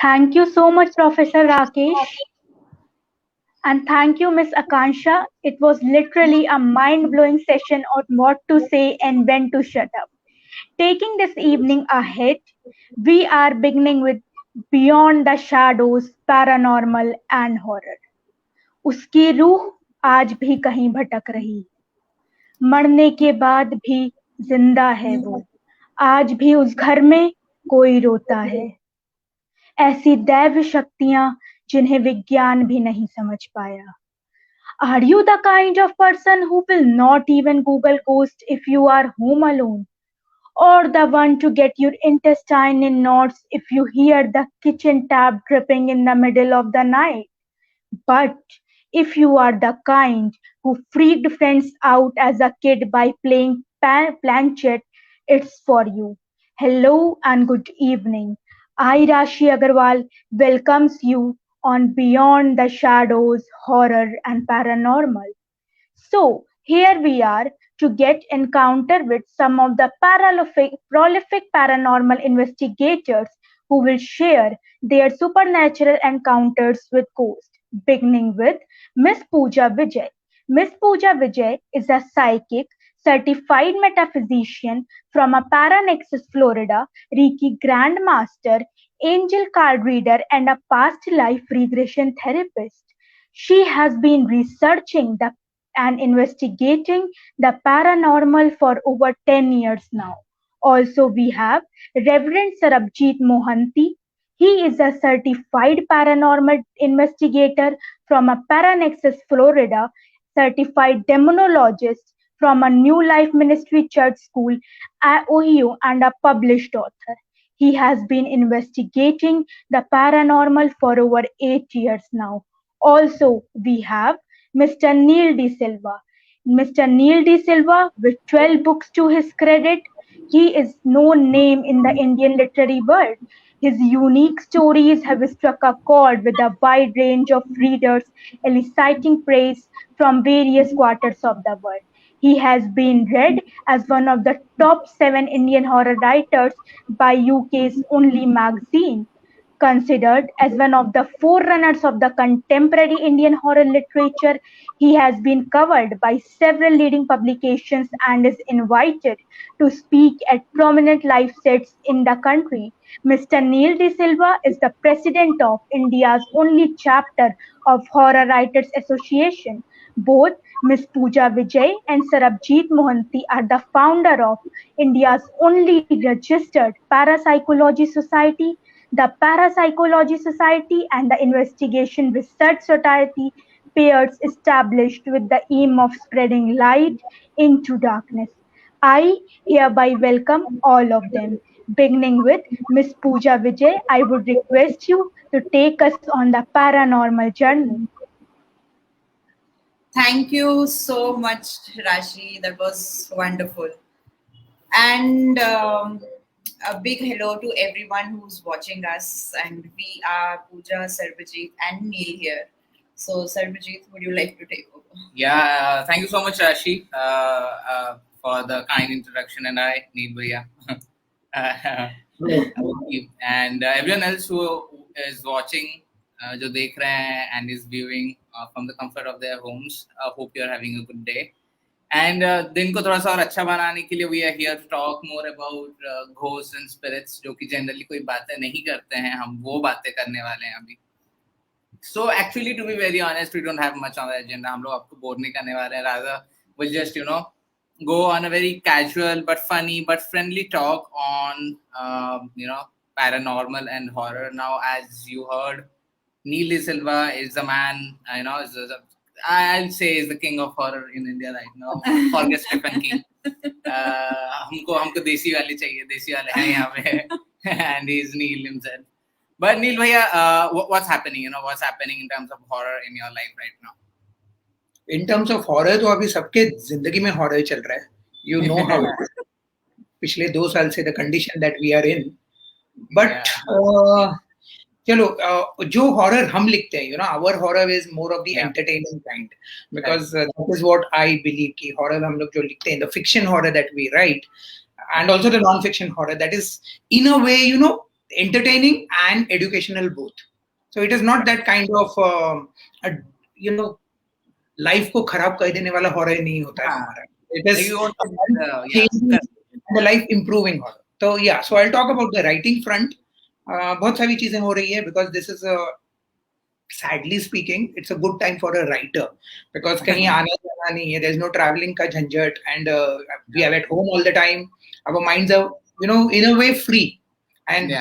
Thank you so much, Professor Rakesh. And thank you, Miss Akansha. It was literally a mind blowing session on what to say and when to shut up. Taking this evening ahead, we are beginning with Beyond the Shadows, Paranormal and Horror. उसकी रूह आज भी कहीं भटक रही है, मरने के बाद भी जिंदा है वो, आज भी उस घर में कोई रोता है, ऐसी दैव शक्तियां जिन्हें विज्ञान भी नहीं समझ पाया. Are you the kind of person who will not even Google ghost if you are home alone? Or the one to get your intestine in knots if you hear the kitchen tap dripping in the middle of the night? But if you are the kind who freaked friends out as a kid by playing planchette, it's for you. Hello and good evening. I, Rashi Agarwal, welcomes you on Beyond the Shadows, Horror and Paranormal. So here we are to get encounter with some of the prolific paranormal investigators who will share their supernatural encounters with ghosts, beginning with Miss Pooja Vijay. Miss Pooja Vijay is a psychic, certified metaphysician from a Paranexus, Florida, Reiki Grandmaster, angel card reader, and a past life regression therapist. She has been researching the and investigating the paranormal for over 10 years now. Also, we have Reverend Sarabjeet Mohanty. He is a certified paranormal investigator from a Paranexus, Florida, certified demonologist from a New Life Ministry Church School at Ohio, and a published author. He has been investigating the paranormal for over 8 years now. Also, we have Mr. Neil De Silva. Mr. Neil De Silva, with 12 books to his credit, he is no name in the Indian literary world. His unique stories have struck a chord with a wide range of readers, eliciting praise from various quarters of the world. He has been read as one of the top 7 Indian horror writers by UK's only magazine. Considered as one of the forerunners of the contemporary Indian horror literature, he has been covered by several leading publications and is invited to speak at prominent live sets in the country. Mr. Neil De Silva is the president of India's only chapter of Horror Writers Association. Both Ms. Pooja Vijay and Sarabjeet Mohanty are the founder of India's only registered Parapsychology Society, the Parapsychology Society, and the Investigation Research Society, pairs established with the aim of spreading light into darkness. I hereby welcome all of them. Beginning with Miss Pooja Vijay, I would request you to take us on the paranormal journey. Thank you so much, Rashi. That was wonderful. And a big hello to everyone who's watching us. And we are Pooja, Sarabjeet, and Neil here. So, Sarabjeet, would you like to take over? Yeah, thank you so much, Rashi, for the kind introduction, and I need Bhaiya. And everyone else who is watching, जो देख रहे हैं and is viewing from the comfort of their homes. Hope you are having a good day. And दिन को थोड़ा सा और अच्छा बनाने के लिए we are here to talk more about ghosts and spirits, जो कि generally कोई बातें नहीं करते हैं, हम वो बातें करने वाले हैं अभी. So actually, to be very honest, we don't have much on the agenda. हम लोग आपको बोर नहीं करने वाले हैं. Rather, we'll just go on a very casual but funny but friendly talk on paranormal and horror. Now, as you heard, Neil De Silva is the man. I'll say is the king of horror in India right now. Forget Stephen King. हमको देसी वाले चाहिए. देसी वाले हैं यहाँ पे, and he's Neil himself. But Neil Bhaiya, what's happening? What's happening in terms of horror in your life right now? In terms of horror, तो अभी सबके जिंदगी में horror चल रहा है. You know how it is. पिछले 2 साल से the condition that we are in. But चलो जो horror हम लिखते हैं, our horror is more of the entertaining kind, because that is what I believe कि horror हम लोग जो लिखते हैं, the fiction horror that we write, and also the non-fiction horror, that is in a way, entertaining and educational both. So it is not that kind of a, you know, life को खराब कर देने वाला horror नहीं होता है हमारा. It is You want a life-changing and a life-improving horror. So yeah, so I'll talk about the writing front. बहुत सारी चीजें हो रही है because this is a, sadly speaking, it's a good time for a writer because कहीं आना जाना नहीं है. There's no traveling का झंझट and we are at home all the time. Our minds are, you know, in a way free. And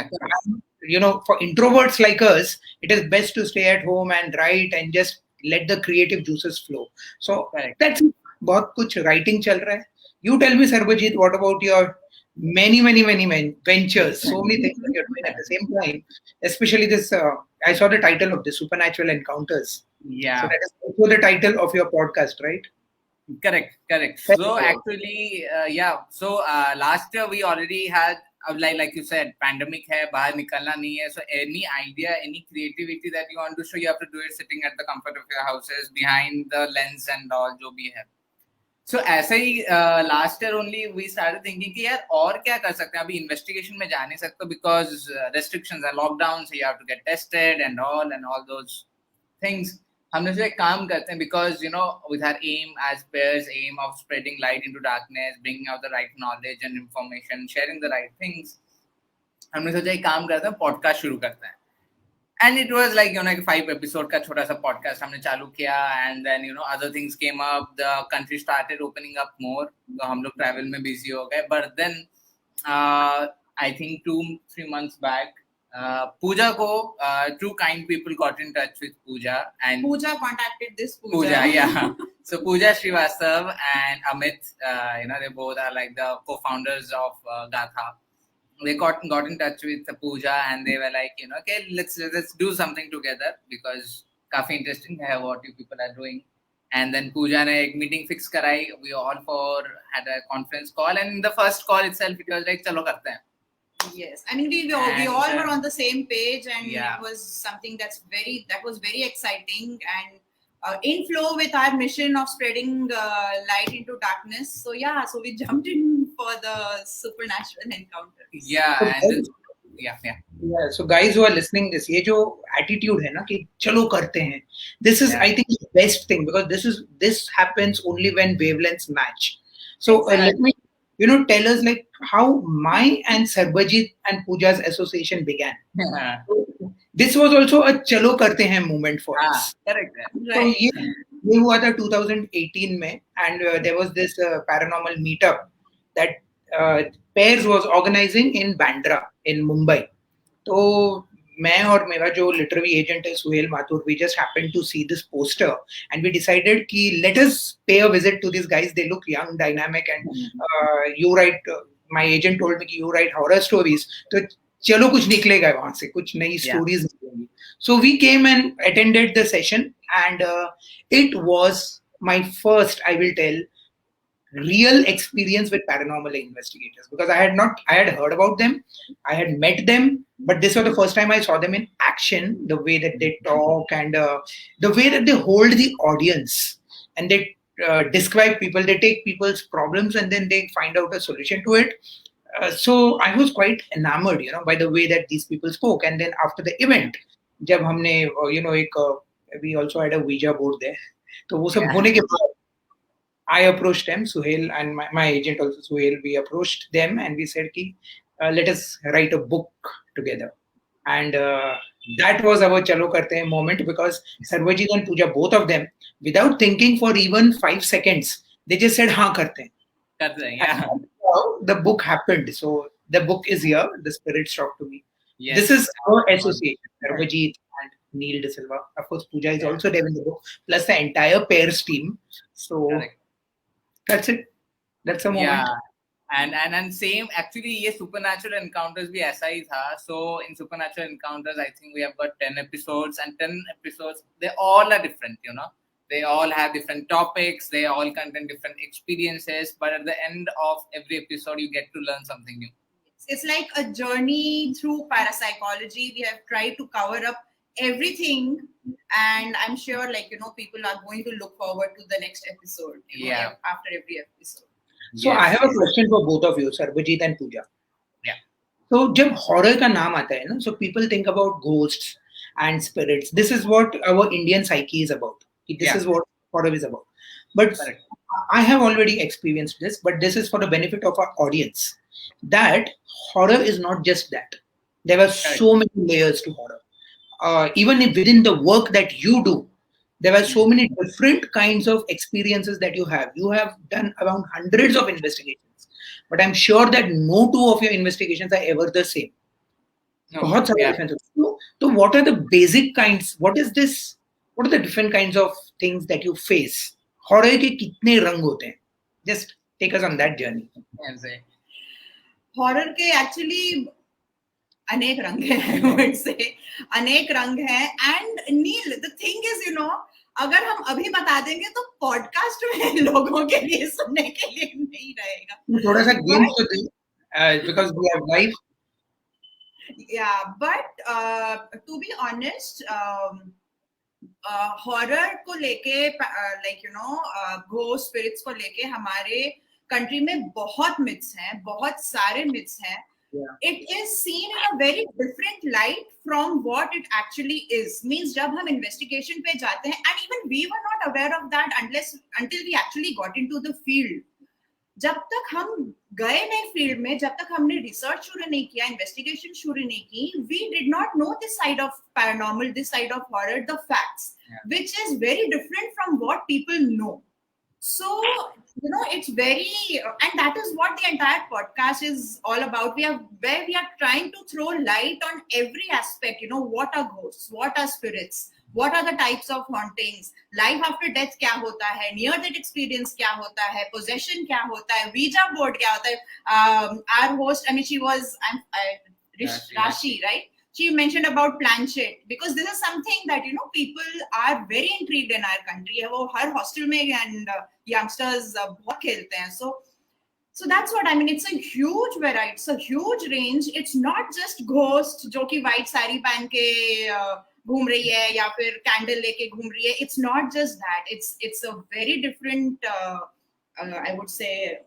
you know, for introverts like us, it is best to stay at home and write and just let the creative juices flow. So that's बहुत कुछ writing चल रहा है. You tell me, Sarabjeet, what about your many ventures? So many things that you're doing at the same time. Especially this, I saw the title of the Supernatural Encounters. Yeah. So that is also the title of your podcast, right? Correct. So actually, So last year we already had, like you said, pandemic hai, bahar nikalna nahi hai. So any idea, any creativity that you want to show, you have to do it sitting at the comfort of your houses, behind the lens and all जो भी है. So ऐसे ही last year only we started thinking कि यार और क्या कर सकते हैं. अभी investigation में जा नहीं सकते because restrictions are lockdown, so you have to get tested and all those things. हमने से एक काम करते हैं because, you know, with our aim as peers, aim of spreading light into darkness, bringing out the right knowledge and information, sharing the right things, हमने सोचा एक काम करते हैं, podcast शुरू करते हैं. And it was like, you know, like 5 episode का छोटा सा podcast हमने चालू किया, and then, you know, other things came up, the country started opening up more, तो हम लोग travel में busy हो गए. But then I think 2-3 months back, Pooja ko, two kind people got in touch with Pooja, and Pooja contacted this Pooja. Yeah. So Pooja Srivastav and Amit, you know, they both are like the co-founders of Gaatha. They got in touch with Pooja, and they were like, you know, okay, let's do something together because काफी interesting है what you people are doing. And then Pooja ने एक meeting fix कराई. We all four had a conference call, and in the first call itself, it was like, चलो करते हैं. Yes, I mean we all were on the same page, and it was something that was very exciting and in flow with our mission of spreading light into darkness. So we jumped in for the supernatural encounters. So guys who are listening this, ये जो attitude है ना कि चलो करते हैं, this is I think the best thing because this happens only when wavelengths match. So let me, you know, tell us like how my and Sarabjeet and Pooja's association began. This was also a chalo karte hain moment for us. Correct. So ये हुआ था 2018 में, and there was this paranormal meetup that Pairs was organizing in Bandra in Mumbai. तो मैं और मेरा जो literary agent है Suhail Mathur, we just happened to see this poster and we decided कि let us pay a visit to these guys. They look young, dynamic, and you write. My agent told me कि you write horror stories. तो चलो कुछ निकलेगा वहाँ से, कुछ नई stories निकलेंगी. So we came and attended the session, and it was my first, I will tell, real experience with paranormal investigators because I had heard about them, I had met them, but this was the first time I saw them in action. The way that they talk and the way that they hold the audience and they describe people, they take people's problems and then they find out a solution to it. So I was quite enamored, you know, by the way that these people spoke. And then after the event, जब हमने, you know, we also had a Ouija board there. तो वो सब होने के बाद I approached them, Suhail and my agent also, Suhail, we approached them and we said, let us write a book together. And that was our Chalo Karte Hain moment because Sarabjeet and Pooja, both of them, without thinking for even 5 seconds, they just said, हाँ करते हैं. Yeah. The book happened. So the book is here. The spirits talk to me. Yes. This is our association, Sarabjeet and Neil De Silva. Of course, Pooja is also there in the book, plus the entire Pairs team. So that's it. That's a moment. Yeah. And same, actually, ये supernatural encounters भी ऐसा ही था. So in supernatural encounters, I think we have got 10 episodes, and 10 episodes, they all are different, you know. They all have different topics. They all contain different experiences. But at the end of every episode, you get to learn something new. It's like a journey through parapsychology. We have tried to cover up everything, and I'm sure, like, you know, people are going to look forward to the next episode. You know, after every episode. So I have a question for both of you, Sarabjeet and Pooja. Yeah. तो जब horror का नाम आता है ना, so people think about ghosts and spirits. This is what our Indian psyche is about. This Yeah, is what horror is about. But correct. I have already experienced this, but this is for the benefit of our audience. That horror is not just that. There are Correct. so many layers to horror. Even if within the work that you do, there are so many different kinds of experiences that you have. You have done around hundreds of investigations, but I'm sure that no two of your investigations are ever the same. No, बहुत सारे yeah. different. So what are the basic kinds? What is this? What are the different kinds of things that you face? Horror के कितने रंग होते हैं? Just take us on that journey. I'll say. Horror के actually अनेक रंग हैं, I would say. अनेक रंग हैं. And Neel, the thing is, you know, अगर हम अभी बता देंगे तो पॉडकास्ट में लोगों के लिए सुनने के लिए नहीं रहेगा. थोड़ा सा गेम तो दे, because we are live. Yeah, but to be honest, horror को लेके, like you know, ghost spirits को लेके हमारे कंट्री में बहुत मिथ्स हैं, बहुत सारे मिथ्स हैं. It is seen in a very different light from what it actually is. Means जब हम investigation पे जाते हैं, and even we were not aware of that until we actually got into the field. जब तक हम गए नहीं फील्ड में, जब तक हमने रिसर्च शुरू नहीं किया, इन्वेस्टिगेशन शुरू नहीं की, we did not know this side of paranormal, this side of horror, the facts, which is very different from what people know. So, you know, it's very, and that is what the entire podcast is all about. Where we are trying to throw light on every aspect. You know, what are ghosts? What are spirits? What are the types of hauntings? Life after death क्या होता है? Near death experience क्या होता है? Possession क्या होता है? Ouija board क्या होता है? Our host, I mean, she was Rashi, right? She mentioned about planchette, because this is something that, you know, people are very intrigued in our country. वो हर hostel में and youngsters बहुत खेलते हैं. So that's what I mean. It's a huge variety. It's a huge range. It's not just ghost जो कि white sari पहन के घूम रही है या फिर कैंडल लेके घूम रही है. It's not just that. It's a very different, I would say,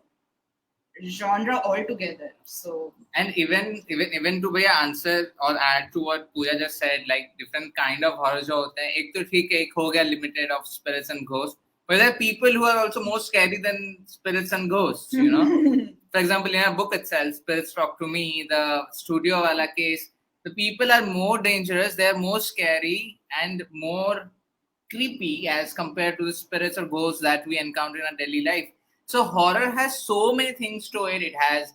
genre altogether. So, and even to be answer or add to what Pooja just said, like different kind of horror जो होते हैं. एक तो ठीक है, एक हो गया limited of spirits and ghosts, but there are people who are also more scary than spirits and ghosts, you know. For example, in a book itself, Spirits Talk to Me, the studio wala case, the people are more dangerous, they are more scary and more creepy as compared to the spirits or ghosts that we encounter in our daily life. So horror has so many things to it. It has,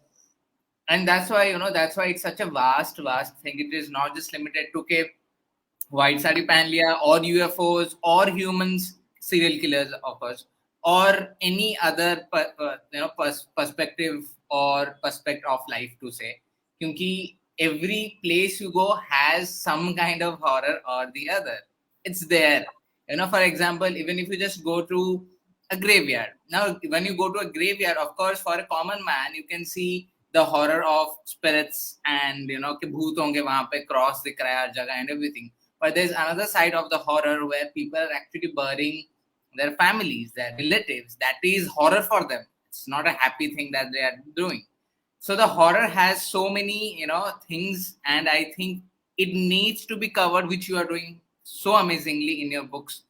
and that's why, you know, that's why it's such a vast thing. It is not just limited to white sari pan liya, or UFOs, or humans, serial killers of us, or any other perspective or perspective of life to say. Kyunki every place you go has some kind of horror or the other. It's there. You know, for example, even if you just go to a graveyard. Now, when you go to a graveyard, of course, for a common man, you can see the horror of spirits and, you know, कि भूत होंगे वहाँ पे, cross दिख रहा है हर जगह and everything. But there's another side of the horror where people are actually burying their families, their relatives. That is horror for them. It's not a happy thing that they are doing. So the horror has so many, you know, things, and I think it needs to be covered, which you are doing so amazingly in your books.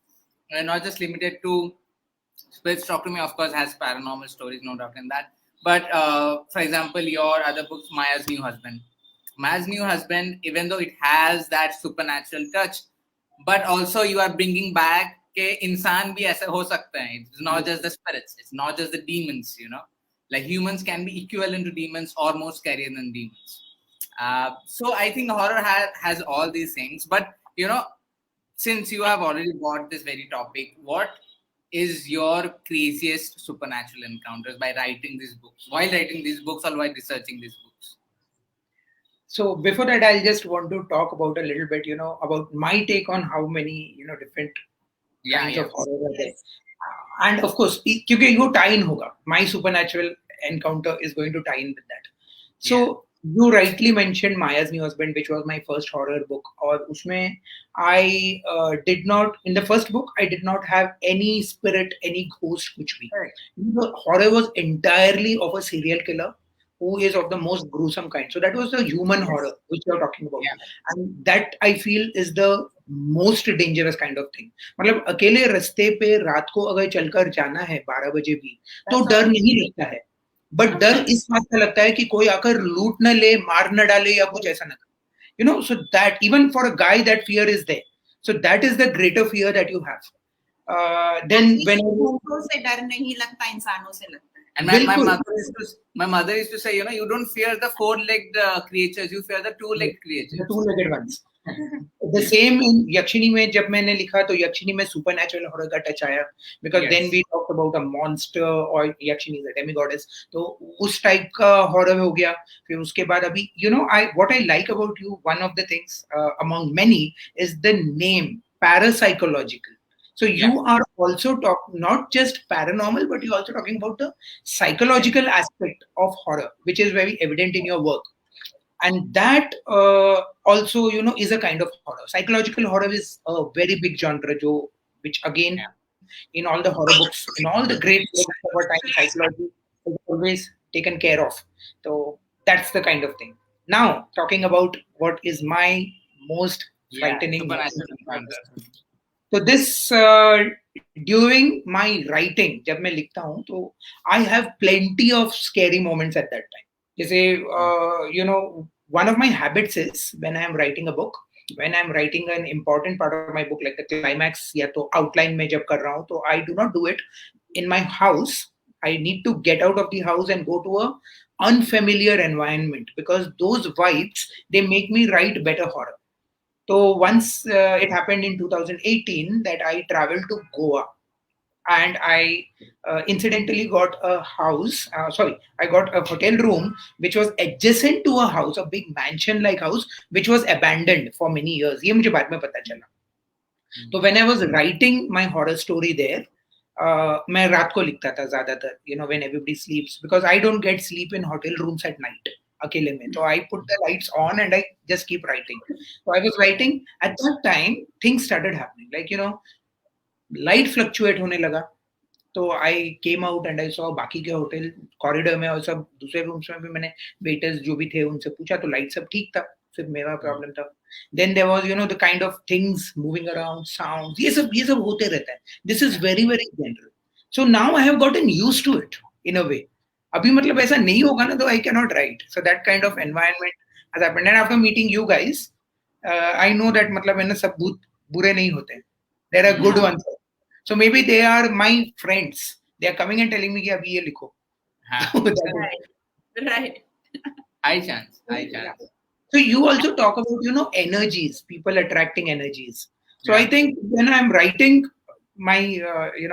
And not just limited to Spirits Talk to Me, of course, has paranormal stories, no doubt in that. But for example, your other books, Maya's New Husband. Maya's New Husband, even though it has that supernatural touch, but also you are bringing back के इंसान भी ऐसे हो सकते हैं. It's not just the spirits. It's not just the demons, you know. Like humans can be equivalent to demons or more scarier than demons. So I think horror has all these things. But, you know, since you have already brought this very topic, what is your craziest supernatural encounters by writing these books, while writing these books or while researching these books? So before that, I'll just want to talk about a little bit, you know, about my take on how many, you know, different kinds of horror are there. And of course, क्योंकि वो tie in होगा, my supernatural encounter is going to tie in with that. So you rightly mentioned Maya's New Husband, which was my first horror book. और उसमें I did not, in the first book, I did not have any spirit, any ghost, कुछ भी. The horror was entirely of a serial killer who is of the most gruesome kind. So that was the human horror which you're talking about. Yeah. And that I feel is the most dangerous kind of thing. मतलब अकेले रास्ते पे रात को अगर चलकर जाना है 12 बजे भी तो डर नहीं लगता है, बट डर इस बात का लगता है कि कोई आकर लूट न ले, मार न डाले या कुछ ऐसा न करे. So that even for a guy that fear is there. So that is the greater fear that you have. Then when भूतों से डर नहीं लगता, इंसानों से लगता है. And my mother used to say, you don't fear the four-legged creatures, you fear the two-legged creatures. The two-legged ones. The same in Yakshini में जब मैंने लिखा तो Yakshini में supernatural horror का touch आया, because then we talked about a monster or Yakshini is a demigoddess, तो उस type का horror हो गया. फिर उसके बाद अभी what I like about you, one of the things among many is the name parapsychological. So you are also not just paranormal, but you're also talking about the psychological aspect of horror, which is very evident in your work. And that also, is a kind of horror. Psychological horror is a very big genre, which again, in all the horror books, in all the great books of our time, psychology is always taken care of. So that's the kind of thing. Now, talking about what is my most frightening. So this, during my writing, जब मैं लिखता हूँ, तो I have plenty of scary moments at that time. जैसे, one of my habits is when I am writing a book, when I am writing an important part of my book, like the climax या तो outline में जब कर रहा हूँ, तो I do not do it in my house. I need to get out of the house and go to a unfamiliar environment, because those vibes, they make me write better horror. So once it happened in 2018 that I traveled to Goa, and I incidentally got a house. I got a hotel room which was adjacent to a house, a big mansion-like house, which was abandoned for many years. ये मुझे बाद में पता चला. So when I was writing my horror story there, मैं रात को लिखता था ज़्यादातर, when everybody sleeps, because I don't get sleep in hotel rooms at night. अकेले में. So I put the lights on and I just keep writing. So I was writing. At that time, things started happening. Like, light fluctuate होने लगा. So I came out and I saw बाकी के hotel corridor में और सब दूसरे rooms में भी मैंने वेटर्स जो भी थे उनसे पूछा तो लाइट सब ठीक था, सिर्फ मेरा प्रॉब्लम था. Then there was the kind of things moving around, sounds, ये सब होते रहता है. This is very very general. So now I have gotten used to it in a way. अभी मतलब ऐसा नहीं होगा ना तो I cannot write. So that kind of environment has happened. And after meeting you guys, I know that मतलब है ना सब भूत बुरे नहीं होते. There are good ones. So maybe they are my friends. They are coming and telling me कि अभी ये लिखो. Right. High chance. So you also talk about energies, people attracting energies. So I think when I'm writing my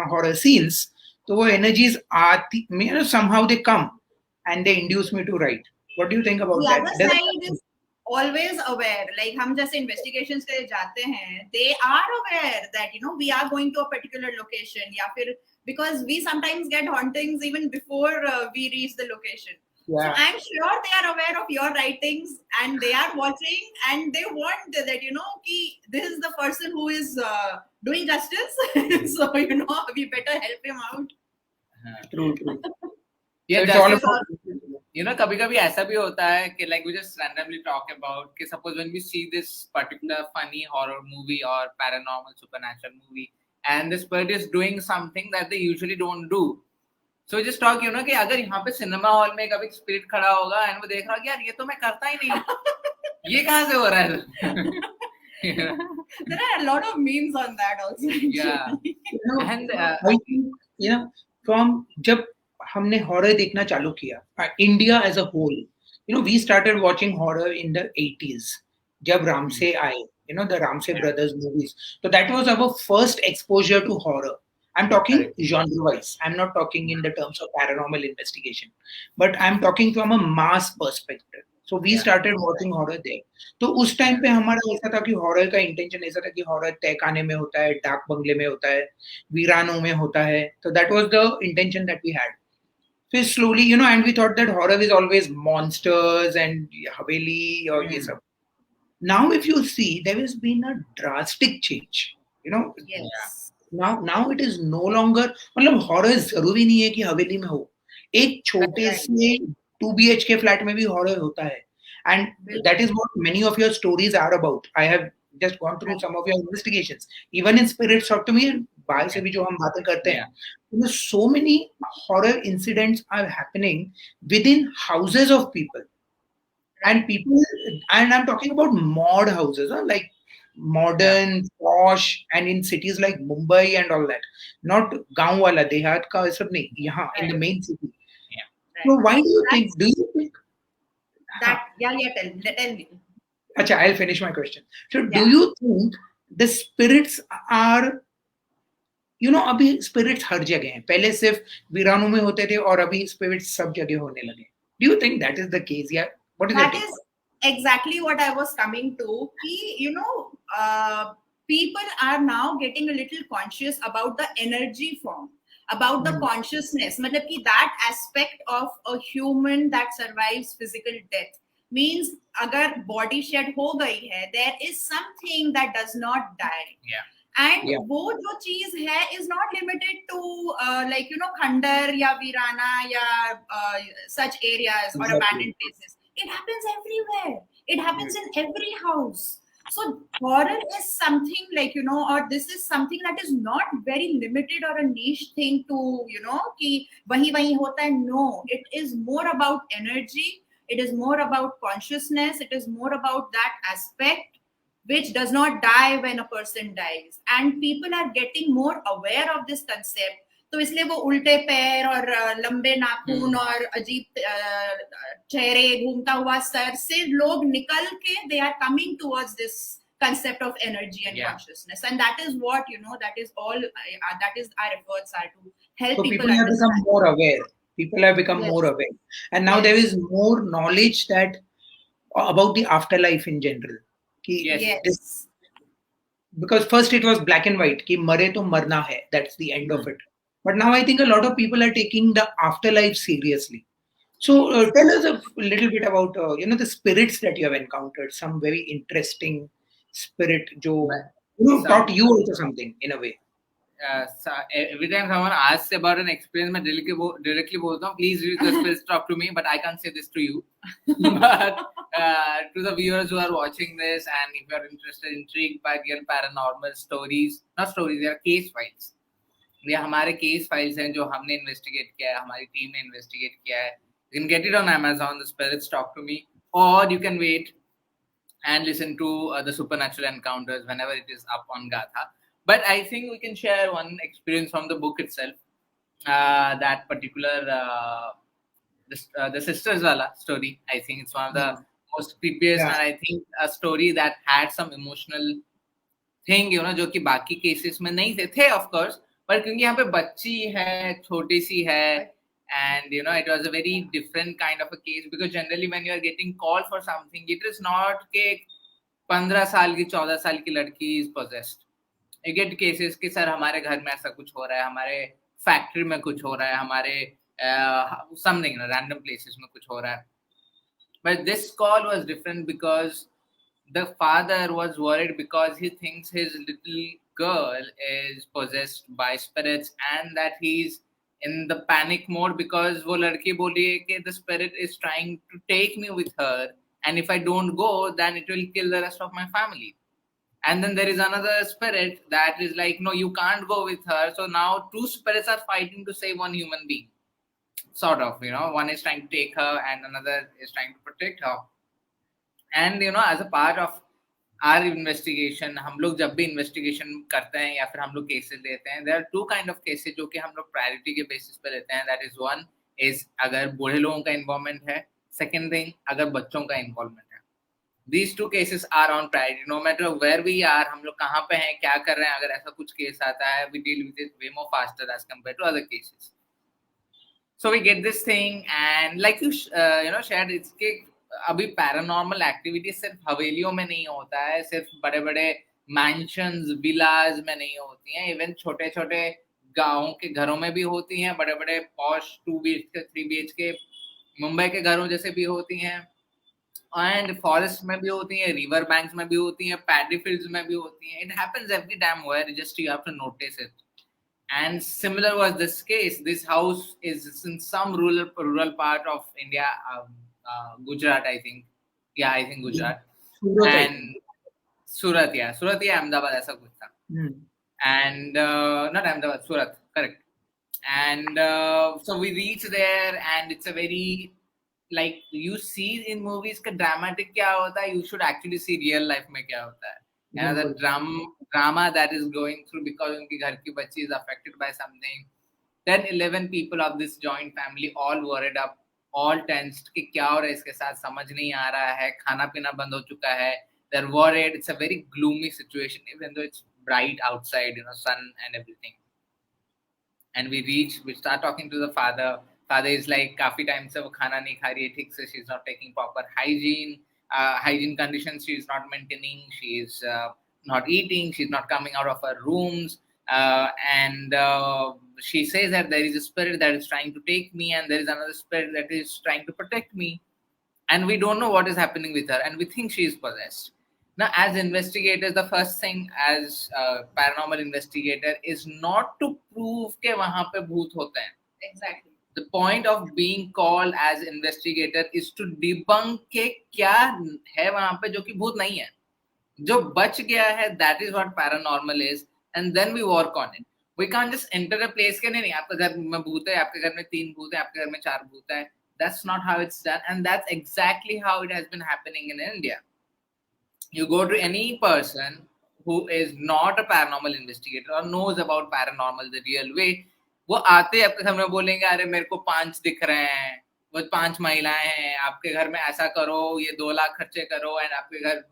horror scenes, so वो energies आती, somehow they come and they induce me to write. What do you think about that? The other side is always aware. Like हम जैसे investigations के लिए जाते हैं, they are aware that we are going to a particular location, या फिर because we sometimes get hauntings even before we reach the location. Yeah. So I'm sure they are aware of your writings and they are watching and they want that कि this is the person who is doing justice. So we better help him out. True. Yeah, it's all about, कभी-कभी ऐसा भी होता है कि like we just randomly talk about कि suppose when we see this particular funny horror movie or paranormal supernatural movie and this person is doing something that they usually don't do. So just talk, कि अगर यहाँ पे cinema hall में कभी spirit खड़ा होगा and वो देख रहा कि यार ये तो मैं करता ही नहीं, ये कहाँ से हो रहा है? There are a lot of memes on that also. Yeah. And I think from जब हमने horror देखना चालू किया, India as a whole, we started watching horror in the 80s जब रामसे आए, the Ramsey brothers movies. So that was our first exposure to horror. I'm talking genre-wise. I'm not talking in the terms of paranormal investigation, but I'm talking from a mass perspective. So we started watching horror there. तो उस time पे हमारा ऐसा था कि horror का intention ऐसा था कि horror तहखाने में होता है, डाक बंगले में होता है, वीरानों में होता है. So that was the intention that we had. So slowly, and we thought that horror is always monsters and haveli or ये सब. Now if you see, there has been a drastic change. Yes. Now it is no longer, मतलब horror जरूरी नहीं है कि हवेली में हो. एक छोटे से 2 BHK फ्लैट में भी हॉरर होता है, and that is what many of your stories are about. I have just gone through some of your investigations, even in Spirits Talk to Me, बाहर से भी जो हम बातें करते हैं, so many horror incidents are happening within houses of people, and I'm talking about mod houses, like modern, posh, and in cities like Mumbai and all that, not गांव वाला देहात का सब नहीं, यहाँ in the main city. So why do you think? That tell me. Acha, I'll finish my question. So do you think the spirits are, अभी spirits हर जगह हैं, पहले सिर्फ वीरानों में होते थे और अभी spirits सब जगह होने लगे? Do you think that is the case? Yeah. What is that? That is exactly what I was coming to. People are now getting a little conscious about the energy form, about the consciousness. मतलब कि that aspect of a human that survives physical death means अगर body shed हो गई है, there is something that does not die. And वो जो चीज है is not limited to खंडर या वीराना या such areas or abandoned places. It happens everywhere. It happens in every house. So horror is something or this is something that is not very limited or a niche thing to कि वही होता है. No, it is more about energy. It is more about consciousness. It is more about that aspect which does not die when a person dies, and people are getting more aware of this concept. तो इसलिए वो उल्टे पैर और लंबे नाखून और अजीब चेहरे, घूमता हुआ सर से लोग निकल के they are coming towards this concept of energy and consciousness, and that is what that is all that is our efforts are to help people have become more aware. People have become more aware, and now there is more knowledge that about the afterlife in general. Because first it was black and white, कि मरे तो मरना है, that's the end of it. But now I think a lot of people are taking the afterlife seriously. So tell us a little bit about the spirits that you have encountered. Some very interesting spirit, jo taught you also something in a way. So every time someone asks about an experience, I directly bolta hu, please read the spirits talk to me, but I can't say this to you. But to the viewers who are watching this, and if you are interested, intrigued by real paranormal stories, not stories, they are case files. ये हमारे case files हैं जो हमने investigate किया है, हमारी team ने investigate किया है. You can get it on Amazon, The Spirits Talk to Me, or you can wait and listen to the supernatural encounters whenever it is up on Gaatha. But I think we can share one experience from the book itself. That particular the sisters wala story. I think it's one of the most creepiest, and I think a story that had some emotional thing, जो कि बाकी cases में नहीं थे of course. पर क्योंकि यहाँ पे बच्ची है, छोटी सी है, and it was a very different kind of a case, because generally when you are getting called for something, it is not कि 15 साल की 14 साल की लड़की is possessed. You get cases कि सर हमारे घर में ऐसा कुछ हो रहा है, हमारे फैक्ट्री में कुछ हो रहा है, हमारे something random places में कुछ हो रहा है. But this call was different because the father was worried because he thinks his little girl is possessed by spirits, and that he's in the panic mode because वो लड़की बोली है कि the spirit is trying to take me with her, and if I don't go, then it will kill the rest of my family. And then there is another spirit that is like, no, you can't go with her. So now two spirits are fighting to save one human being. Sort of, one is trying to take her and another is trying to protect her. And as a part of our investigation, हम लोग जब भी investigation करते हैं या फिर हम लोग cases लेते हैं, there are two kind of cases जो कि हम लोग priority के basis पे लेते हैं. That is, one is अगर बूढ़े लोगों का involvement है, second thing अगर बच्चों का involvement है. These two cases are on priority. No matter where we are, हम लोग कहाँ पे हैं, क्या कर रहे हैं, अगर ऐसा कुछ case आता है, we deal with it way more faster as compared to other cases. So we get this thing, and like you shared, it's कि अभी पैरानॉर्मल एक्टिविटी सिर्फ हवेलियों में नहीं होता है, सिर्फ बड़े बड़े मैंशंस, विलाज में नहीं होती हैं, इवन छोटे छोटे गाँव के घरों में भी होती हैं, बड़े बड़े पॉश 2 BHK 3 BHK मुंबई के घरों जैसे भी होती हैं, एंड फॉरेस्ट में भी होती हैं, रिवर बैंक्स में भी होती हैं, पैडी फील्ड्स में भी होती हैं. It happens every time where, just you have to notice it. And similar was this case. This house is in some rural part of India, Gujarat, I think. Yeah, I think Gujarat. Surat, I And think. Surat, yeah. Surat या अहमदाबाद ऐसा कुछ था. And not Ahmedabad, Surat, correct. And so we reach there, and it's a very, like you see in movies का dramatic क्या होता है, you should actually see real life में क्या होता है. And the drama that is going through because उनकी घर की बच्ची is affected by something. 10, 11 people of this joint family all worried up, all tensed कि क्या हो रहा है इसके साथ, समझ नहीं आ रहा है, खाना पीना बंद हो चुका है. They're worried. It's a very gloomy situation, even though it's bright outside, sun and everything. And we start talking to the father. Father is like, काफी time से वो खाना नहीं खा रही है ठीक से, she's not taking proper hygiene conditions, she's not maintaining, she's not eating, she's not coming out of her rooms, and she says that there is a spirit that is trying to take me, and there is another spirit that is trying to protect me, and we don't know what is happening with her, and we think she is possessed. Now, as investigators, the first thing as paranormal investigator is not to prove के वहाँ पे भूत होते हैं. Exactly. The point of being called as investigator is to debunk के क्या है वहाँ पे जो कि भूत नहीं है. जो बच गया है, that is what paranormal is, and then we work on it. We can't just enter a place के नहीं आपके घर में भूत है, आपके घर में 3 भूत है, आपके घर में 4 भूत है. That's not how it's done, and that's exactly how it has been happening in India. You go to any person who is not a paranormal investigator or knows about paranormal the real way, वो आते आपके सामने बोलेंगे अरे मेरे को 5 दिख रहे हैं, वो 5 महिलाएं हैं, आपके घर में ऐसा करो, ये 2 लाख खर्चे करो, एंड आपके घर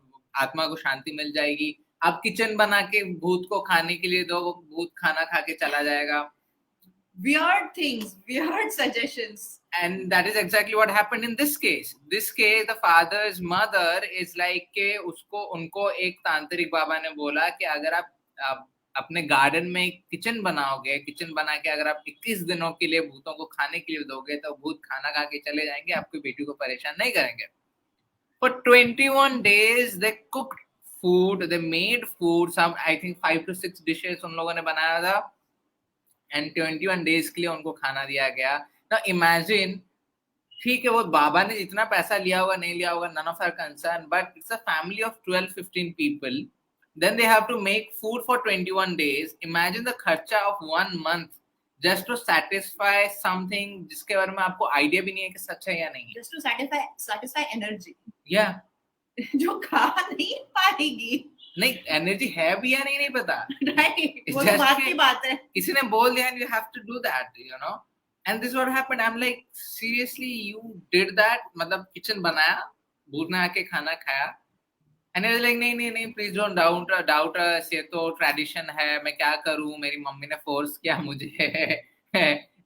आत्मा को शांति मिल जाएगी. आप किचन बना के भूत को खाने के लिए दो, वो भूत खाना खा के चला जाएगा. Weird things, weird suggestions. And that is exactly what happened in this case. This case, the father's mother is like के उनको एक तांत्रिक बाबा ने बोला कि अगर आप अपने गार्डन में किचन बनाओगे, किचन बना के अगर आप 21 दिनों के लिए भूतों को खाने के लिए दोगे तो भूत खाना खा के चले जाएंगे, आपकी बेटी को परेशान नहीं करेंगे. For 21 days they cooked food, they made food, some I think 5 to 6 dishes उन लोगों ने बनाया था, and 21 days के लिए उनको खाना दिया गया. Now imagine, ठीक है वो बाबा ने जितना पैसा लिया होगा नहीं लिया होगा, none of our concern, but it's a family of 12-15 people. Then they have to make food for 21 days. Imagine the खर्चा of 1 month just to satisfy something जिसके बारे में आपको idea भी नहीं है कि सच है या नहीं. Just to satisfy energy. Yeah. जो खा नहीं पाएगी. नहीं, एनर्जी है भी या नहीं पता. Right. वो तो बात की बात है. किसी ने बोल दिया and you have to do that, And this is what happened. I'm like, seriously, you did that? मतलब kitchen बनाया, भूत ने आके खाना खाया. And he was like, नहीं, please don't doubt us. ये तो tradition है, मैं क्या करूँ? मेरी मम्मी ने force किया मुझे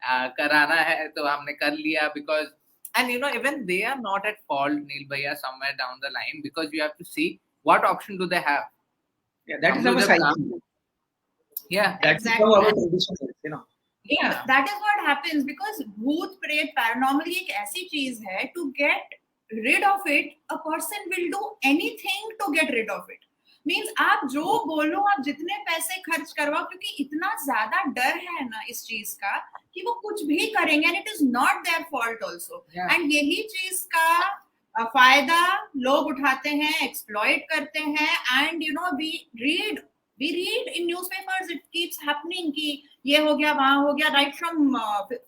कराना है, तो हमने कर लिया because, and even they are not at fault, Neil Bhaiya, somewhere down the line, because you have to see what option do they have. Yeah, that is our psyche. Yeah, that's exactly. how our tradition is, Yeah, that is what happens because bhoot pret paranormal एक ऐसी चीज है, to get rid of it a person will do anything to get rid of it. Means आप जो बोलो, आप जितने पैसे खर्च करवाओ, क्योंकि इतना ज्यादा डर है ना इस चीज का कि वो कुछ भी करेंगे, and it is not their fault also. Yeah. And यही चीज का फायदा लोग उठाते हैं, exploit करते हैं, and we read in newspapers, it keeps happening कि ये हो गया, वहाँ हो गया, right from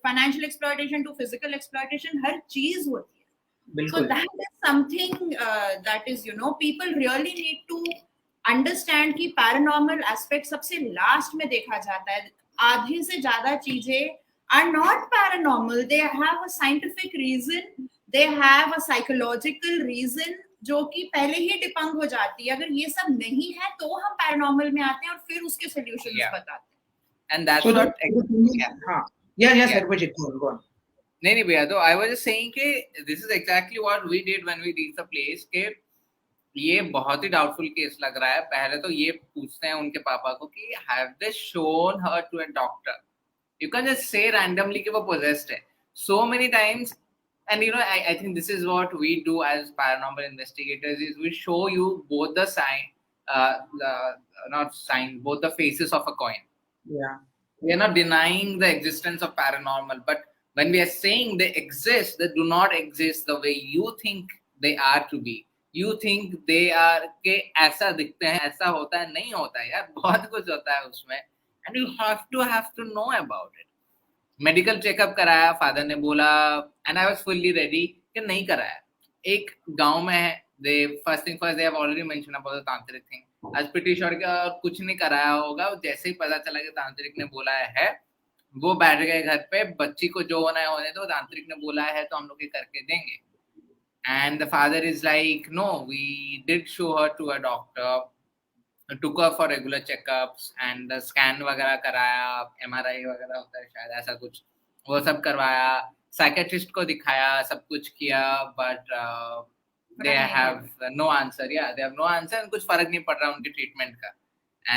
financial exploitation to physical exploitation, हर चीज होती है. So that is something that is, people really need to understand कि paranormal aspect सबसे last में देखा जाता है. आधे से ज्यादा चीजें are not paranormal. They have a scientific reason, they have a psychological reason, जो कि पहले ही डिपंग हो जाती है. अगर ये सब नहीं है तो हम पैरानॉर्मल में आते हैं और फिर उसके सॉल्यूशंस बताते हैं. And that's so what Sarabjeet, go on. नहीं भैया, तो I was just saying कि this is exactly what we did when we reached the place कि ये बहुत ही डाउटफुल केस लग रहा है. पहले तो ये पूछते हैं उनके पापा को कि have they shown her to a doctor? You can just say randomly कि वो possessed है. So many times. And I think this is what we do as paranormal investigators is we show you both the both the faces of a coin. Yeah. We are not denying the existence of paranormal, but when we are saying they exist, they do not exist the way you think they are to be. You think they are के ऐसा दिखते हैं, ऐसा होता है, नहीं होता है यार, बहुत कुछ होता है उसमें, and you have to know about it. Medical checkup कराया, फादर ने बोला, and I was fully ready कि नहीं कराया. एक गांव में है, they first thing first they have already mention about the tantrik thing. आज प्रीटी श्योर कि कुछ नहीं कराया होगा, जैसे ही पता चला कि तांत्रिक ने बोला है, वो बैठ गए घर पे, बच्ची को जो होना है होने दो, तांत्रिक ने बोला है तो हम लोग ये करके देंगे. And the father is like, no, we did show her to a doctor, took her for regular checkups and scan वगैरह कराया, MRI वगैरह होता है शायद, ऐसा कुछ वो सब करवाया, साइकेट्रिस्ट को दिखाया, सब कुछ किया, but they have no answer. Yeah, they have no answer and कुछ फर्क नहीं पड़ रहा उनके ट्रीटमेंट का.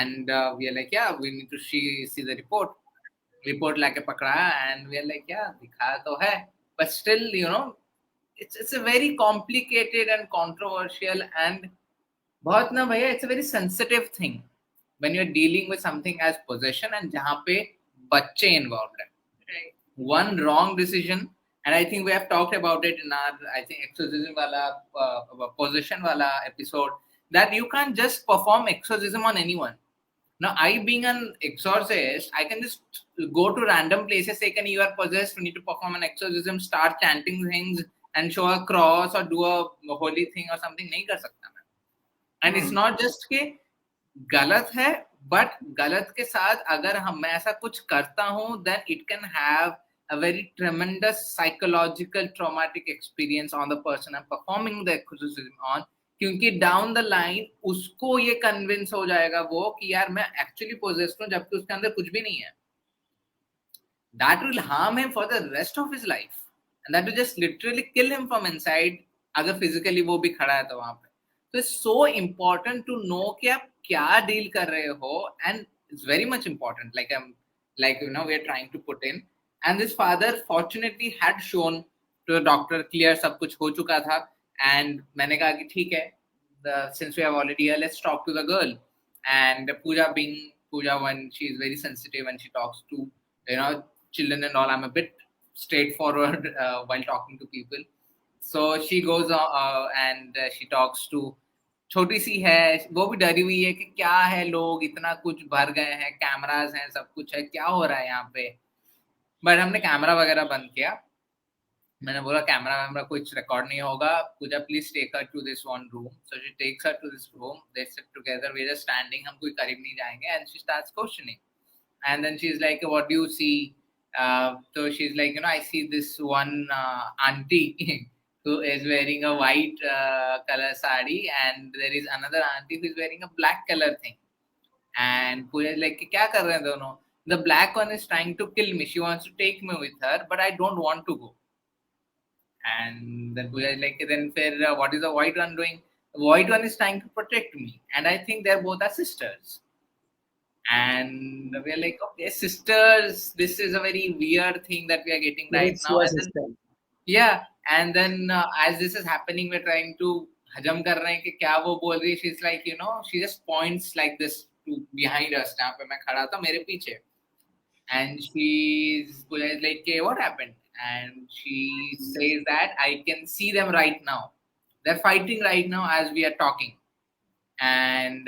And we are like, yeah, we need to see the report लाके पकड़ाया, and we are like, yeah, दिखाया तो है, but still, you know, it's a very complicated and controversial and बहुत ना भैया, it's a very sensitive thing when you're dealing with something as possession and जहाँ पे बच्चे involved है. Right. One wrong decision, and I think we have talked about it in our, I think, exorcism wala possession wala episode, that you can't just perform exorcism on anyone. Now, I being an exorcist, I can just go to random places, say, "Can you are possessed? We need to perform an exorcism." Start chanting things and show a cross or do a holy thing or something. नहीं कर सकता मैं. And it's not just कि गलत है, but गलत के साथ अगर मैं ऐसा कुछ करता हूँ, then it can have a very tremendous psychological traumatic experience on the person I'm performing the exorcism on, क्योंकि down the line उसको ये convince हो जाएगा वो कि यार मैं actually possessed हूँ, जबकि उसके अंदर कुछ भी नहीं है. That will harm him for the rest of his life, and that will just literally kill him from inside, अगर physically वो भी खड़ा है तो वहाँ पे. So it's so important to know कि आप क्या deal कर रहे हो, and it's very much important, like you know, we are trying to put in. And this father fortunately had shown to the doctor, clear सब कुछ हो चुका था, and मैंने कहा कि ठीक है, since we have already here, let's talk to the girl. And Pooja, being Pooja, when she is very sensitive and she talks to, you know, children and all, I'm a bit straightforward while talking to people. So she goes and she talks to, छोटी सी है, वो भी डरी हुई है कि क्या है, लोग इतना कुछ भर गए हैं, कैमरास हैं, सब कुछ है, क्या हो रहा है यहाँ पे. बट हमने कैमरा वगैरह बंद किया. मैंने बोला कैमरा कुछ रिकॉर्ड नहीं होगा, Pooja please take her to this one room. So she takes her to this room, they sit together, we are just standing, हम कोई करीब नहीं जाएंगे, and she starts questioning. And then she is like, what do you see? So she's like, you know, I see this one auntie who is wearing a white color sari, and there is another auntie who is wearing a black color thing. And Pooja is like, क्या कर रहे हैं दोनों? The black one is trying to kill me. She wants to take me with her, but I don't want to go. And then Pooja is like, then what is the white one doing? The white one is trying to protect me, and I think they're both are sisters. And we're like, okay, sisters, this is a very weird thing that we are getting right now. And then, yeah, and then as this is happening, we're trying to hajam kar rahe hain कि क्या वो बोल रही है. She's like, you know, she just points like this to behind us, जहाँ पे मैं खड़ा था मेरे पीछे. And she's like, okay, what happened? And she says that I can see them right now. They're fighting right now as we are talking. And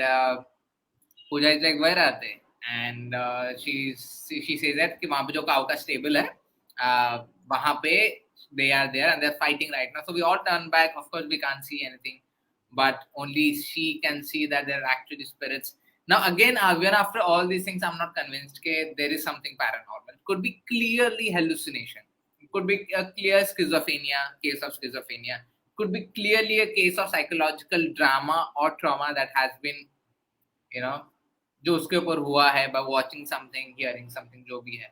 Pooja is like, where are they? And she says that कि वहाँ पे जो काऊ का stable है, वहाँ पे they are there and they're fighting right now. So we all turn back. Of course, we can't see anything, but only she can see that they're actually spirits. Now again, even after all these things, I'm not convinced that there is something paranormal. It could be clearly hallucination. It could be a clear case of schizophrenia. It could be clearly a case of psychological drama or trauma that has been, you know, जो उसके ऊपर हुआ है by watching something, hearing something, जो भी है.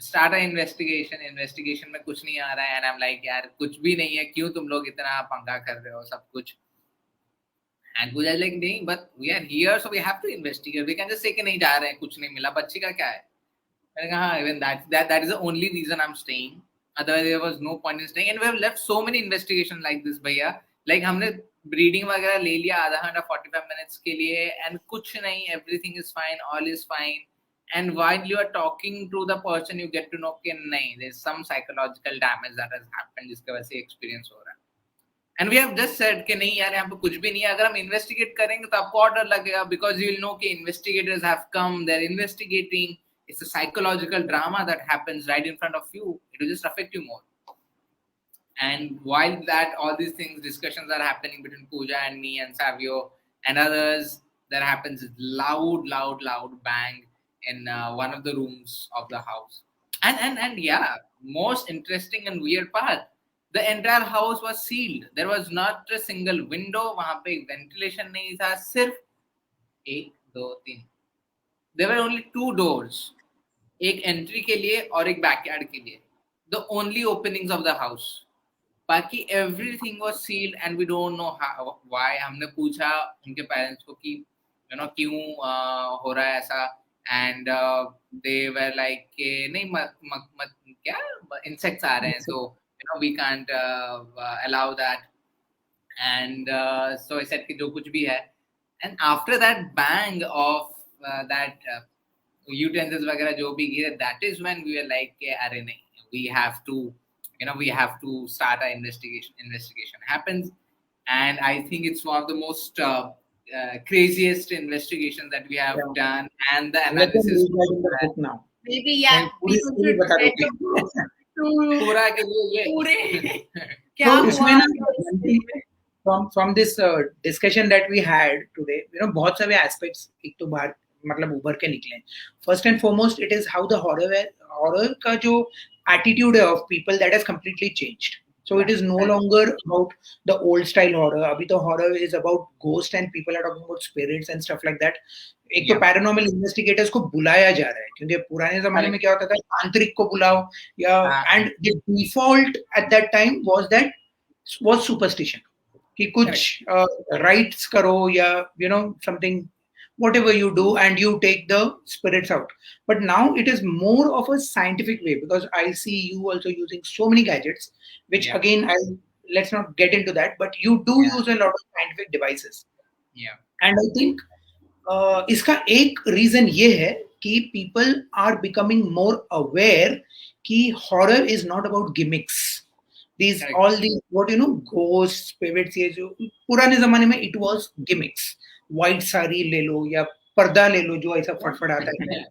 Start an investigation में कुछ नहीं आ रहा है, and I'm like, यार कुछ भी नहीं है, क्यों तुम लोग इतना पंगा कर रहे हो सब कुछ. And Pooja is like, नहीं, but we are here, so we have to investigate. We can just say कि नहीं जा रहे हैं, कुछ नहीं मिला, बच्ची का क्या है. मैंने कहा, हाँ, even that is the only reason I'm staying. Otherwise there was no point in staying. And we have left so many investigations like this, भैया. Like हमने ब्रीडिंग वगैरह ले लिया आधा घंटा 45 minutes के लिए, and कुछ नहीं, everything is fine, all is fine. and while you are talking to the person, you get to know कि नहीं, there's some psychological damage that has happened जिसके वजह से experience हो रहा है. And we have just said कि नहीं यार यहाँ पे कुछ भी नहीं है. अगर हम investigate करेंगे तो आपको और डर लगेगा, because you will know कि investigators have come, they're investigating. It's a psychological drama that happens right in front of you. It will just affect you more. And while that, all these things, discussions are happening between Pooja and me and Savio and others, there happens loud bang in one of the rooms of the house. And yeah, most interesting and weird part, the entire house was sealed. There was not a single window. वहाँ पे ventilation नहीं था. सिर्फ एक, दो, तीन. There were only two doors. एक entry के लिए और एक backyard के लिए. The only openings of the house. बाकी everything was sealed and we don't know how, why. हमने पूछा उनके parents को कि क्यों हो रहा है ऐसा, and they were like कि नहीं मत क्या insects आ रहे हैं, so we can't allow that. And so I said कि जो कुछ भी है. And after that bang of that utensils वगैरह जो भी गिरे, that is when we were like कि अरे नहीं, we have to start our investigation happens. And I think it's one of the most craziest investigations that we have done, and the analysis now. Maybe yeah, people should read the book to पूरा के लिए पूरे क्या So, हुआ इसमें ना, from this discussion that we had today, बहुत सारे aspects एक तो बाहर मतलब उभर के निकले. First and foremost, it is how the horror का जो attitude of people that has completely changed. So it is no longer about the old style horror. अभी तो horror is about ghost and people are talking about spirits and stuff like that. एक तो paranormal investigators को बुलाया जा रहा है, क्योंकि पुराने जमाने में क्या होता था, तांत्रिक को बुलाओ या and the default at that time was superstition कि कुछ rites करो या something, whatever you do, and you take the spirits out. But now it is more of a scientific way, because I see you also using so many gadgets, which again, let's not get into that, but you do use a lot of scientific devices. Yeah. And I think इसका एक reason ये है कि people are becoming more aware कि horror is not about gimmicks. All these ghosts, spirits, ये जो पुराने जमाने में it was gimmicks. White sari ले लो या पर्दा ले लो जो ऐसा फटफटाता है,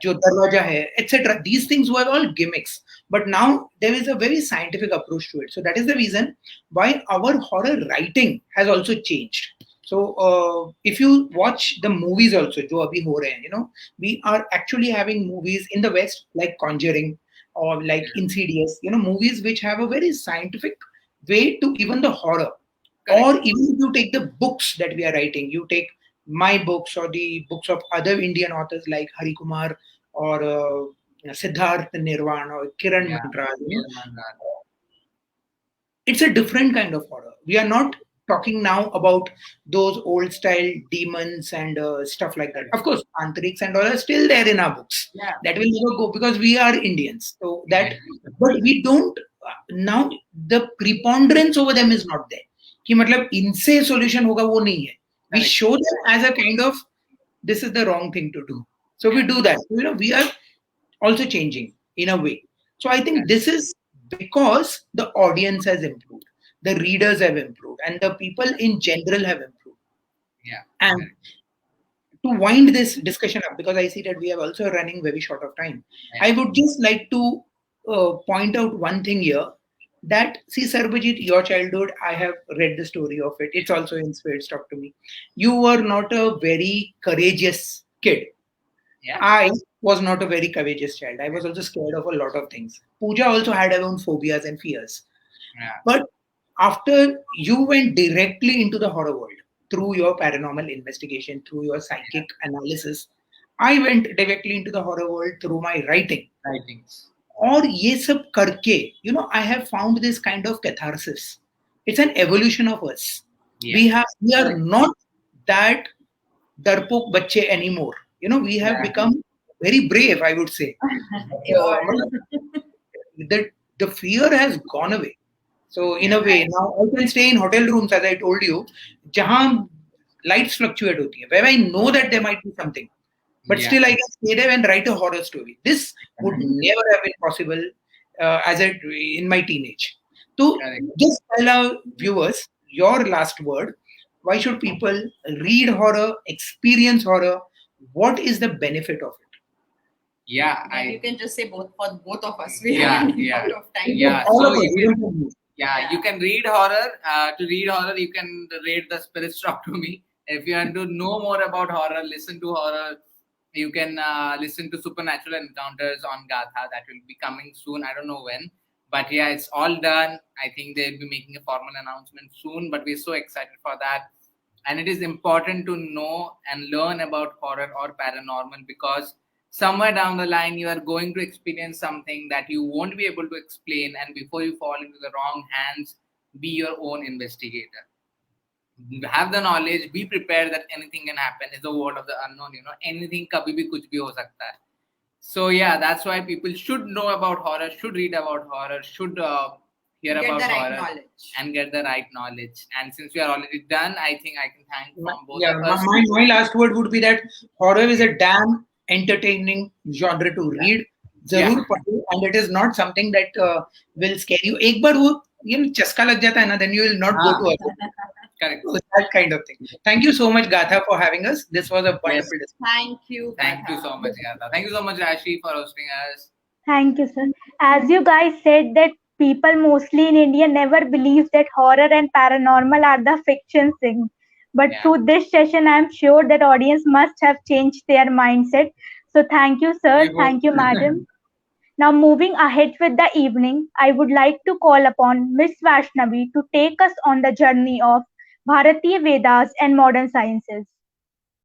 जो दरवाजा है, etc. These things were all gimmicks, but now there is a very scientific approach to it. So that is the reason why our horror writing has also changed. So if you watch the movies also जो अभी हो रहे हैं, we are actually having movies in the West like Conjuring or like Insidious, movies which have a very scientific way to even the horror. Correct. Or even if you take the books that we are writing, you take my books or the books of other Indian authors like Hari Kumar or Siddharth Nirvan or Kiran Mandral. It's a different kind of horror. We are not talking now about those old style demons and stuff like that. Of course, tantrics and all are still there in our books. Yeah. That will never go because we are Indians. So that, but we don't, now the preponderance over them is not there. कि मतलब इनसे solution होगा वो नहीं है. We show them as a kind of, this is the wrong thing to do. So we do that. We are also changing in a way. So I think this is because the audience has improved, the readers have improved, and the people in general have improved. Yeah. And to wind this discussion up, because I see that we are also running very short of time, I would just like to point out one thing here. That, see, Sarabjeet, your childhood, I have read the story of it. It's also in Spirits Talk to Me. You were not a very courageous kid. Yeah. I was not a very courageous child. I was also scared of a lot of things. Pooja also had her own phobias and fears. Yeah. But after you went directly into the horror world through your paranormal investigation, through your psychic analysis, I went directly into the horror world through my writings. और ये सब करके, I have found this kind of catharsis. It's an evolution of us. Yeah. We are not that darpok bacche anymore. We have become very brave, I would say. The fear has gone away. So in a way, now I can stay in hotel rooms, as I told you, जहाँ lights fluctuate होती है, where I know that there might be something. but Yeah. still I can stay there and write a horror story. This would never have been possible in my teenage. So Correct. just tell our viewers your last word. Why should people read horror, experience horror? What is the benefit of it? Yeah, Then you can just say both of us. We Yeah, are running yeah. out of time. Yeah, All so of us, you even can, for me. yeah, you can read horror. To read horror, you can read The Spirits Talk to Me. If you want to know more about horror, listen to horror. You can listen to Supernatural Encounters on Gaatha. That will be coming soon. I don't know when, but yeah, it's all done. I think they'll be making a formal announcement soon. But we're so excited for that, and it is important to know and learn about horror or paranormal, because somewhere down the line you are going to experience something that you won't be able to explain, and before you fall into the wrong hands, be your own investigator. Have the knowledge, be prepared that anything can happen. It's the world of the unknown, anything kabhi bhi kuch bhi ho sakta hai. So yeah, that's why people should know about horror, should read about horror, should hear Get about the right horror knowledge. and get the right knowledge. And since we are already done, I think I can thank from both Yeah, of my, us. my my last word would be that horror is a damn entertaining genre to read. Yeah. जरूर पढ़ो, and it is not something that will scare you. एक बार वो चस्का लग जाता है ना, then you will not go to other. Correct. So that kind of thing. Thank you so much, Gaatha, for having us. This was a wonderful discussion. Thank you. Thank you Gaatha. so much, Gaatha. Thank you so much, Rashi, for hosting us. Thank you, sir. As you guys said that people mostly in India never believe that horror and paranormal are the fiction thing. But Yeah. through this session, I am sure that audience must have changed their mindset. So thank you, sir. We hope. Thank you, madam. Now, moving ahead with the evening, I would like to call upon Miss Vaishnavi to take us on the journey of Bharatiya Vedas and modern sciences.